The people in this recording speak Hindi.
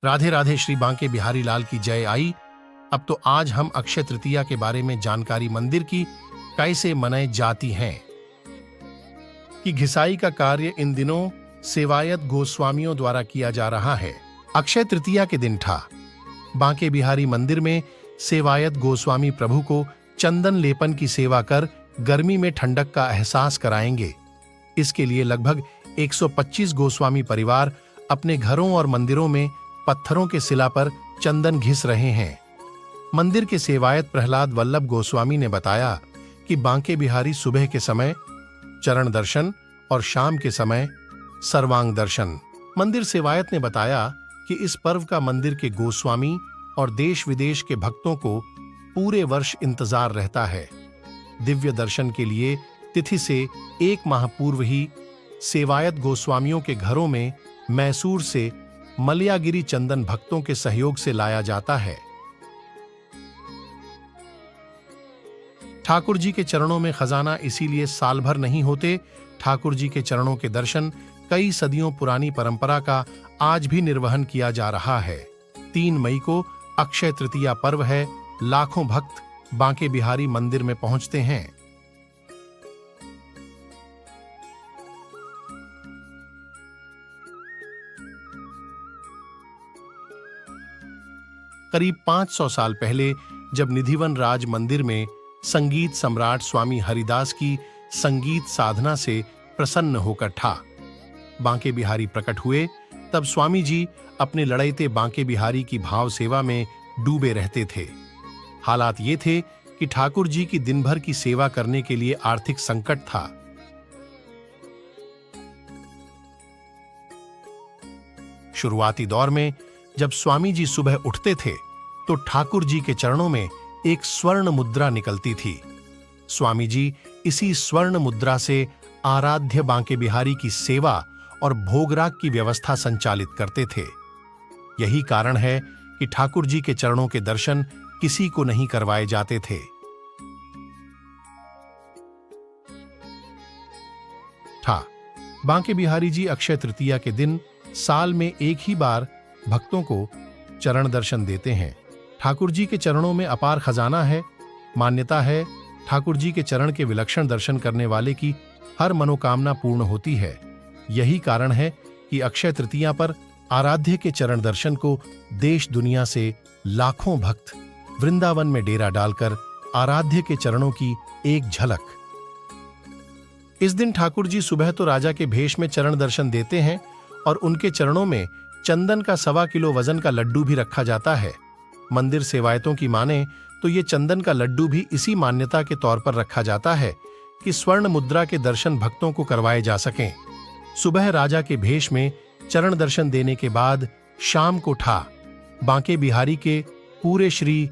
राधे राधे। श्री बांके बिहारी लाल की जय। आई अब तो आज हम अक्षय तृतीया के बारे में जानकारी मंदिर की कैसे मनाई जाती हैं कि घिसाई का कार्य इन दिनों सेवायत गोस्वामियों द्वारा किया जा रहा है। अक्षय तृतीया के दिन बांके बिहारी मंदिर में सेवायत गोस्वामी प्रभु को चंदन लेपन की सेवा कर गर्मी में ठंडक का एहसास कराएंगे। इसके लिए लगभग 125 गोस्वामी परिवार अपने घरों और मंदिरों में पत्थरों के शिला पर चंदन घिस रहे हैं। मंदिर के सेवायत प्रहलाद वल्लभ गोस्वामी ने बताया कि बांके बिहारी सुबह के समय चरण दर्शन और शाम के समय सर्वांग दर्शन। मंदिर सेवायत ने बताया कि इस पर्व का मंदिर के गोस्वामी और देश विदेश के भक्तों को पूरे वर्ष इंतजार रहता है। दिव्य दर्शन के लिए तिथि से 1 माह पूर्व ही सेवायत गोस्वामियों के घरों में मैसूर से मलयागिरी चंदन भक्तों के सहयोग से लाया जाता है। ठाकुर जी के चरणों में खजाना इसीलिए साल भर नहीं होते। ठाकुर जी के चरणों के दर्शन कई सदियों पुरानी परंपरा का आज भी निर्वहन किया जा रहा है। 3 मई को अक्षय तृतीया पर्व है। लाखों भक्त बांके बिहारी मंदिर में पहुंचते हैं। करीब 500 साल पहले जब निधिवन राज मंदिर में संगीत सम्राट स्वामी हरिदास की संगीत साधना से प्रसन्न होकर बांके बिहारी प्रकट हुए, तब स्वामी जी अपने लड़ैते बांके बिहारी की भाव सेवा में डूबे रहते थे। हालात ये थे कि ठाकुर जी की दिन भर की सेवा करने के लिए आर्थिक संकट था। शुरुआती दौर में जब स्वामी जी सुबह उठते थे तो ठाकुर जी के चरणों में एक स्वर्ण मुद्रा निकलती थी। स्वामी जी इसी स्वर्ण मुद्रा से आराध्य बांके बिहारी की सेवा और भोगराग की व्यवस्था संचालित करते थे। यही कारण है कि ठाकुर जी के चरणों के दर्शन किसी को नहीं करवाए जाते थे। बांके बिहारी जी अक्षय तृतीया के दिन साल में एक ही बार भक्तों को चरण दर्शन देते हैं। ठाकुर जी के चरणों में अपार खजाना है। मान्यता है ठाकुर जी के चरण के विलक्षण दर्शन करने वाले की हर मनोकामना पूर्ण होती है। यही कारण है कि अक्षय तृतीया पर आराध्य के चरण दर्शन को देश दुनिया से लाखों भक्त वृंदावन में डेरा डालकर आराध्य के चरणों की एक झलक। इस दिन ठाकुर जी सुबह तो राजा के भेष में चरण दर्शन देते हैं और उनके चरणों में चंदन का 1.25 किलो वजन का लड्डू भी रखा जाता है। मंदिर सेवायतों की माने तो ये चंदन का लड्डू भी इसी मान्यता के तौर पर रखा जाता है कि स्वर्ण मुद्रा के दर्शन भक्तों को करवाए जा सकें। सुबह राजा के भेष में चरण दर्शन देने के बाद शाम को बांके बिहारी के पूरे श्री